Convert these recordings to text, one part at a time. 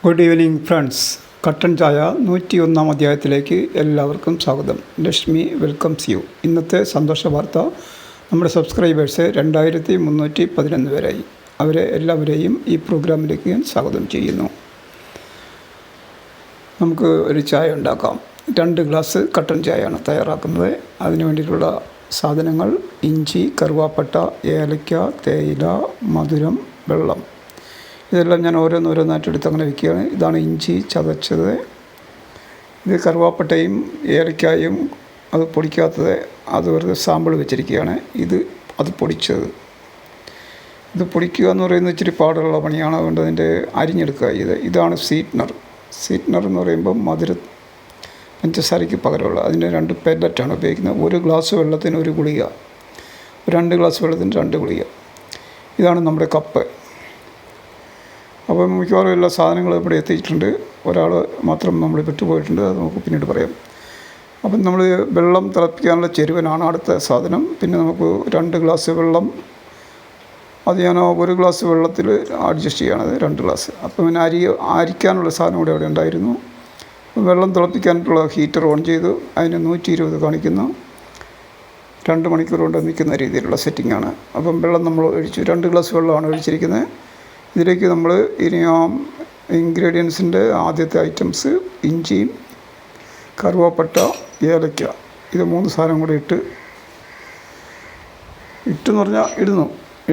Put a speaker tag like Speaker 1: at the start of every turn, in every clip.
Speaker 1: Good evening friends. കട്ടൻ ചായ 101 അധ്യായത്തിലേക്ക് എല്ലാവർക്കും സ്വാഗതം. Lakshmi welcomes U. ഇന്നത്തെ സന്തോഷ വാർത്ത, നമ്മുടെ സബ്സ്ക്രൈബേഴ്സ് 2311 പേരായി. അവരെ എല്ലാവരെയും ഈ പ്രോഗ്രാമിലേക്ക് ഞാൻ സ്വാഗതം ചെയ്യുന്നു. നമുക്ക് ഒരു ചായ ഉണ്ടാക്കാം. 2 ഗ്ലാസ് കട്ടൻ ചായയാണ് തയ്യാറാക്കുന്നത്. അതിന് വേണ്ടിയിട്ടുള്ള സാധനങ്ങൾ: ഇഞ്ചി, കറുവാപ്പട്ട, ഏലക്ക, തേയില, മധുരം, വെള്ളം. ഇതെല്ലാം ഞാൻ ഓരോന്നായിട്ട് എടുത്ത് അങ്ങനെ വയ്ക്കുകയാണ്. ഇതാണ് ഇഞ്ചി ചതച്ചത്. ഇത് കറുവാപ്പട്ടയും ഏലക്കായും അത് പൊടിക്കാത്തത്, അത് വെറുതെ സാമ്പിൾ വെച്ചിരിക്കുകയാണ്. അത് പൊടിച്ചത്. ഇത് പൊടിക്കുക എന്ന് പറയുന്നത് ഇച്ചിരി പാടുള്ള പണിയാണ്. അതുകൊണ്ട് അതിൻ്റെ അരിഞ്ഞെടുക്കുക. ഇതാണ് സ്വീറ്റ്നർ എന്ന് പറയുമ്പോൾ പഞ്ചസാരയ്ക്ക് പകരമുള്ള അതിൻ്റെ 2 പെല്ലറ്റാണ് ഉപയോഗിക്കുന്നത്. 1 ഗ്ലാസ് വെള്ളത്തിന് 1 ഗുളിക, 2 ഗ്ലാസ് വെള്ളത്തിന് 2 ഗുളിക. ഇതാണ് നമ്മുടെ കപ്പ്. അപ്പോൾ മിക്കവാറും എല്ലാ സാധനങ്ങളും ഇവിടെ എത്തിയിട്ടുണ്ട്. ഒരാൾ മാത്രം നമ്മൾ വിട്ടുപോയിട്ടുണ്ട്, അത് നമുക്ക് പിന്നീട് പറയാം. അപ്പം നമ്മൾ വെള്ളം തിളപ്പിക്കാനുള്ള ചെരുവനാണ് അടുത്ത സാധനം. പിന്നെ നമുക്ക് 2 ഗ്ലാസ് വെള്ളം, അത് ഞാൻ 1 ഗ്ലാസ് വെള്ളത്തിൽ അഡ്ജസ്റ്റ് ചെയ്യണത് 2 ഗ്ലാസ്. അപ്പം പിന്നെ അരിക്കാനുള്ള സാധനം കൂടെ അവിടെ ഉണ്ടായിരുന്നു. വെള്ളം തിളപ്പിക്കാനായിട്ടുള്ള ഹീറ്റർ ഓൺ ചെയ്തു. അതിന് 120 കാണിക്കുന്നു. 2 മണിക്കൂർ കൊണ്ട് നിൽക്കുന്ന രീതിയിലുള്ള സെറ്റിങ്ങാണ്. അപ്പം വെള്ളം നമ്മൾ ഒഴിച്ചു. 2 ഗ്ലാസ് വെള്ളമാണ് ഒഴിച്ചിരിക്കുന്നത്. ഇതിലേക്ക് നമ്മൾ ഇനി ഇൻഗ്രീഡിയൻസിൻ്റെ ആദ്യത്തെ ഐറ്റംസ് ഇഞ്ചിയും കറുവാപ്പട്ട, ഏലക്ക, ഇത് 3 സാധനം കൂടി ഇട്ടെന്ന് പറഞ്ഞാൽ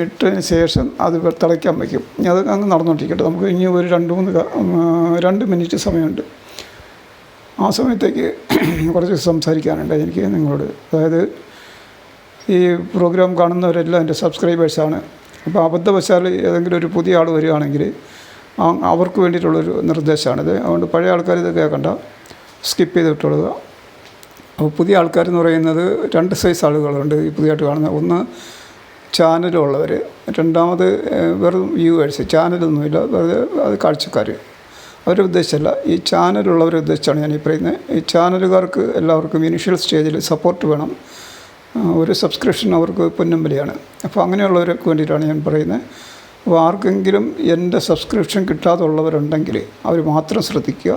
Speaker 1: ഇട്ടതിന് ശേഷം അത് തിളയ്ക്കാൻ വയ്ക്കും. അത് അങ്ങ് നടന്നുകൊണ്ടിരിക്കട്ടെ. നമുക്ക് ഇനി ഒരു 2 മിനിറ്റ് സമയമുണ്ട്. ആ സമയത്തേക്ക് കുറച്ച് സംസാരിക്കാനുണ്ട് എനിക്ക് നിങ്ങളോട്. അതായത് ഈ പ്രോഗ്രാം കാണുന്നവരെല്ലാം എൻ്റെ സബ്സ്ക്രൈബേഴ്സാണ്. അപ്പോൾ അബദ്ധവശാൽ ഏതെങ്കിലും ഒരു പുതിയ ആൾ വരികയാണെങ്കിൽ അവർക്ക് വേണ്ടിയിട്ടുള്ളൊരു നിർദ്ദേശമാണിത്. അതുകൊണ്ട് പഴയ ആൾക്കാർ ഇത് കേൾക്കണ്ട, സ്കിപ്പ് ചെയ്തിട്ടുള്ളത്. അപ്പോൾ പുതിയ ആൾക്കാരെന്ന് പറയുന്നത് 2 സൈസ് ആളുകളുണ്ട് ഈ പുതിയതായിട്ട് കാണുന്നത്. ഒന്ന് ചാനലുള്ളവർ, രണ്ടാമത് വെറും വ്യൂവേഴ്സ്. ചാനലൊന്നുമില്ല, വെറുതെ അത് കാഴ്ചക്കാർ. അവരെ ഉദ്ദേശിച്ചല്ല, ഈ ചാനലുള്ളവരെ ഉദ്ദേശിച്ചാണ് ഞാൻ ഈ പറയുന്നത്. ഈ ചാനലുകാർക്ക് എല്ലാവർക്കും ഇനിഷ്യൽ സ്റ്റേജിൽ സപ്പോർട്ട് വേണം. ഒരു സബ്സ്ക്രിപ്ഷൻ അവർക്ക് പൊന്നും വിലയാണ്. അപ്പോൾ അങ്ങനെയുള്ളവർക്ക് വേണ്ടിയിട്ടാണ് ഞാൻ പറയുന്നത്. അപ്പോൾ ആർക്കെങ്കിലും എൻ്റെ സബ്സ്ക്രിപ്ഷൻ കിട്ടാതുള്ളവരുണ്ടെങ്കിൽ അവർ മാത്രം ശ്രദ്ധിക്കുക.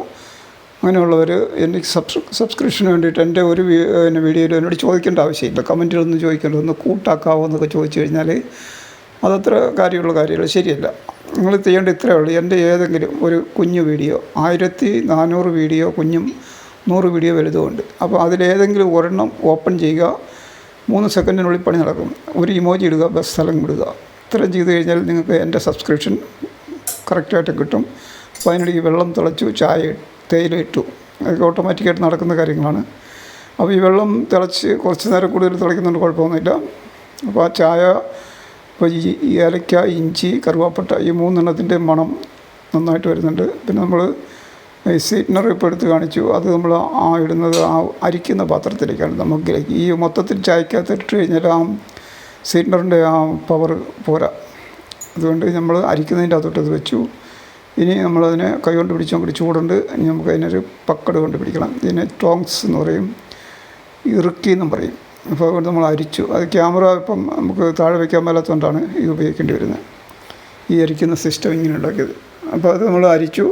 Speaker 1: അങ്ങനെയുള്ളവർ എനിക്ക് സബ്സ്ക്രിപ്ഷന് വേണ്ടിയിട്ട് എൻ്റെ ഒരു വീഡിയോയിൽ എന്നോട് ചോദിക്കേണ്ട ആവശ്യമില്ല. കമൻറ്റിലൊന്നും ചോദിക്കേണ്ട, ഒന്ന് കൂട്ടാക്കാവോ എന്നൊക്കെ ചോദിച്ചു കഴിഞ്ഞാൽ അതത്ര കാര്യമുള്ള കാര്യമല്ല, ശരിയല്ല. നിങ്ങൾ ചെയ്യേണ്ട ഇത്രയേ ഉള്ളൂ. എൻ്റെ ഏതെങ്കിലും ഒരു കുഞ്ഞു വീഡിയോ, 1400 വീഡിയോ കുഞ്ഞും 100 വീഡിയോ വലുതുമുണ്ട്. അപ്പോൾ അതിലേതെങ്കിലും ഒരെണ്ണം ഓപ്പൺ ചെയ്യുക. 3 സെക്കൻഡിനുള്ളിൽ പണി നടക്കും. ഒരു ഇമോജി ഇടുക, ബസ് സ്ഥലം വിടുക. ഇത്രയും ചെയ്ത് കഴിഞ്ഞാൽ നിങ്ങൾക്ക് എൻ്റെ സബ്സ്ക്രിപ്ഷൻ കറക്റ്റായിട്ട് കിട്ടും. അപ്പോൾ അതിനിടയ്ക്ക് വെള്ളം തിളച്ചു, തേയില ഇട്ടു. അതൊക്കെ ഓട്ടോമാറ്റിക്കായിട്ട് നടക്കുന്ന കാര്യങ്ങളാണ്. അപ്പോൾ ഈ വെള്ളം തിളച്ച് കുറച്ച് നേരം കൂടുതൽ തിളയ്ക്കുന്നുണ്ട്, കുഴപ്പമൊന്നുമില്ല. അപ്പോൾ ആ ചായ, ഇപ്പോൾ ഈ ഏലക്ക, ഇഞ്ചി, കറുവാപ്പട്ട, ഈ 3 എണ്ണത്തിൻ്റെ മണം നന്നായിട്ട് വരുന്നുണ്ട്. പിന്നെ നമ്മൾ ഈ സ്വീറ്റ്നർ ഇപ്പോൾ എടുത്ത് കാണിച്ചു. അത് നമ്മൾ ഇടുന്നത് അരിക്കുന്ന പാത്രത്തിലേക്കാണ്. നമുക്കിലേക്ക് ഈ മൊത്തത്തിൽ ചായക്കകത്ത് ഇട്ട് കഴിഞ്ഞാൽ സ്വീറ്റ്നറിൻ്റെ പവർ പോരാ. അതുകൊണ്ട് നമ്മൾ അരിക്കുന്നതിൻ്റെ അകത്തോട്ട് ഇത് വെച്ചു. ഇനി നമ്മളതിനെ കൈ കൊണ്ട് പിടിച്ച് ചൂടുണ്ട്. ഇനി നമുക്ക് അതിനൊരു പക്കട് കൊണ്ട് പിടിക്കണം. ഇതിനെ ടോങ്സ് എന്ന് പറയും, ഇറുക്കി എന്നും പറയും. അപ്പോൾ അതുകൊണ്ട് നമ്മൾ അരിച്ചു. അത് ക്യാമറ ഇപ്പം നമുക്ക് താഴെ വയ്ക്കാൻ മേലാത്തതുകൊണ്ടാണ് ഇത് ഉപയോഗിക്കേണ്ടി വരുന്നത്, ഈ അരിക്കുന്ന സിസ്റ്റം ഇങ്ങനെ ഉണ്ടാക്കിയത്. അപ്പോൾ അത് നമ്മൾ അരിച്ചു.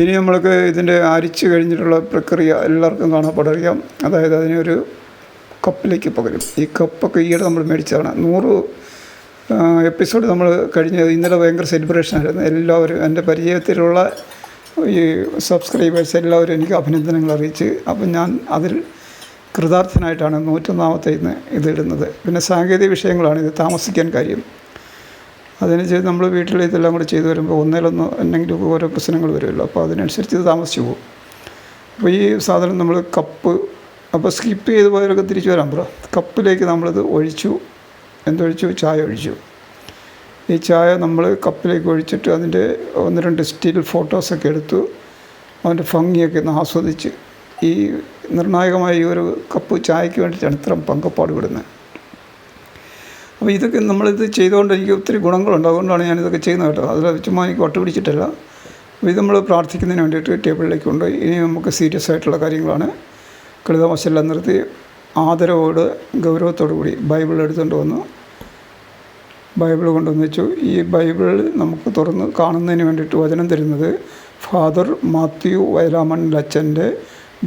Speaker 1: ഇനി നമ്മൾക്ക് ഇതിൻ്റെ അരിച്ച് കഴിഞ്ഞിട്ടുള്ള പ്രക്രിയ എല്ലാവർക്കും കാണാപ്പാടറിയാം. അതായത് അതിനൊരു കപ്പിലേക്ക് പകരും. ഈ കപ്പൊക്കെ ഈയിടെ നമ്മൾ മേടിച്ചതാണ്. 100 എപ്പിസോഡ് നമ്മൾ ഇന്നലെ ഭയങ്കര സെലിബ്രേഷനായിരുന്നു. എല്ലാവരും എൻ്റെ പരിചയത്തിലുള്ള ഈ സബ്സ്ക്രൈബേഴ്സ് എല്ലാവരും എനിക്ക് അഭിനന്ദനങ്ങൾ അറിയിച്ച്. അപ്പം ഞാൻ അതിൽ കൃതാർത്ഥനായിട്ടാണ് 101ാമത്തെ ഇതിടുന്നത്. പിന്നെ സാങ്കേതിക വിഷയങ്ങളാണ് ഇത് താമസിക്കാൻ കാര്യം. അതിനനുസരിച്ച് നമ്മൾ വീട്ടിൽ ഇതെല്ലാം കൂടെ ചെയ്തു വരുമ്പോൾ എന്തെങ്കിലും ഓരോ പ്രശ്നങ്ങൾ വരുമല്ലോ. അപ്പോൾ അതിനനുസരിച്ച് ഇത് താമസിച്ചു പോകും. അപ്പോൾ ഈ സാധനം നമ്മൾ കപ്പ്, അപ്പോൾ സ്കിപ്പ് ചെയ്ത് പോയവരൊക്കെ തിരിച്ചു വരാൻ പറ. കപ്പിലേക്ക് നമ്മളിത് ഒഴിച്ചു. എന്തൊഴിച്ചു? ചായ ഒഴിച്ചു. ഈ ചായ നമ്മൾ കപ്പിലേക്ക് ഒഴിച്ചിട്ട് അതിൻ്റെ 1-2 സ്റ്റിൽ ഫോട്ടോസൊക്കെ എടുത്തു. അതിൻ്റെ ഭംഗിയൊക്കെ ഒന്ന് ആസ്വദിച്ച്, ഈ നിർണായകമായ ഈ ഒരു കപ്പ് ചായക്ക് വേണ്ടിയിട്ടാണ് ഇത്രയും പങ്കപ്പാട് വിടുന്നത്. അപ്പോൾ ഇതൊക്കെ നമ്മളിത് ചെയ്തുകൊണ്ട് എനിക്ക് ഒത്തിരി ഗുണങ്ങളുണ്ട്. അതുകൊണ്ടാണ് ഞാനിതൊക്കെ ചെയ്യുന്നത് കേട്ടോ. അതിൽ ചുമ്മാ എനിക്ക് ഒട്ട് പിടിച്ചിട്ടില്ല. അപ്പോൾ ഇത് നമ്മൾ പ്രാർത്ഥിക്കുന്നതിന് വേണ്ടിയിട്ട് ടേബിളിലേക്ക് കൊണ്ടുപോയി. ഇനി നമുക്ക് സീരിയസ് ആയിട്ടുള്ള കാര്യങ്ങളാണ്. ലളിതവശമെല്ലാം നിർത്തി ആദരവോട് ഗൗരവത്തോടു കൂടി ബൈബിൾ എടുത്തുകൊണ്ട് വന്നു. ബൈബിൾ കൊണ്ടുവന്ന് വെച്ചു. ഈ ബൈബിൾ നമുക്ക് തുറന്ന് കാണുന്നതിന് വേണ്ടിയിട്ട് വചനം തരുന്നത് ഫാദർ മാത്യു വയലാമണ്ണിലച്ഛൻ്റെ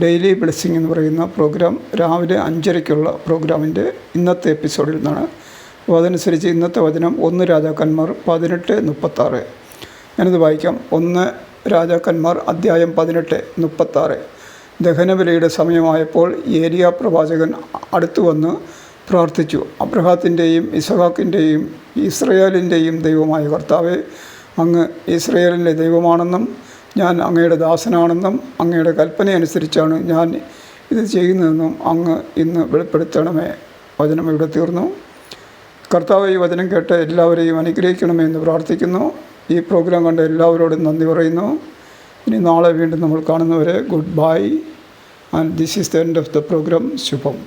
Speaker 1: ഡെയിലി ബ്ലെസ്സിങ് എന്ന് പറയുന്ന പ്രോഗ്രാം രാവിലെ 5:30-ക്കുള്ള പ്രോഗ്രാമിൻ്റെ ഇന്നത്തെ എപ്പിസോഡിൽ നിന്നാണ്. അപ്പോൾ അതനുസരിച്ച് ഇന്നത്തെ വചനം 1 രാജാക്കന്മാർ 18:36. ഞാനിത് വായിക്കാം. 1 രാജാക്കന്മാർ അധ്യായം 18:36. ദഹനബലിയുടെ സമയമായപ്പോൾ ഏലിയ പ്രവാചകൻ അടുത്തു വന്ന് പ്രാർത്ഥിച്ചു. അബ്രഹാത്തിൻ്റെയും ഇസഹാക്കിൻ്റെയും ഇസ്രയേലിൻ്റെയും ദൈവമായ കർത്താവേ, അങ്ങ് ഇസ്രയേലിൻ്റെ ദൈവമാണെന്നും ഞാൻ അങ്ങയുടെ ദാസനാണെന്നും അങ്ങയുടെ കൽപ്പനയനുസരിച്ചാണ് ഞാൻ ഇത് ചെയ്യുന്നതെന്നും അങ്ങ് ഇന്ന് വെളിപ്പെടുത്തണമേ. വചനം ഇവിടെ തീർന്നു. കർത്താവ് ഈ വചനം കേട്ട് എല്ലാവരെയും അനുഗ്രഹിക്കണമേ എന്ന് പ്രാർത്ഥിക്കുന്നു. ഈ പ്രോഗ്രാം കണ്ട എല്ലാവരോടും നന്ദി പറയുന്നു. ഇനി നാളെ വീണ്ടും നമ്മൾ കാണുന്നവരെ good bye. And this is the end of the program. Shubham.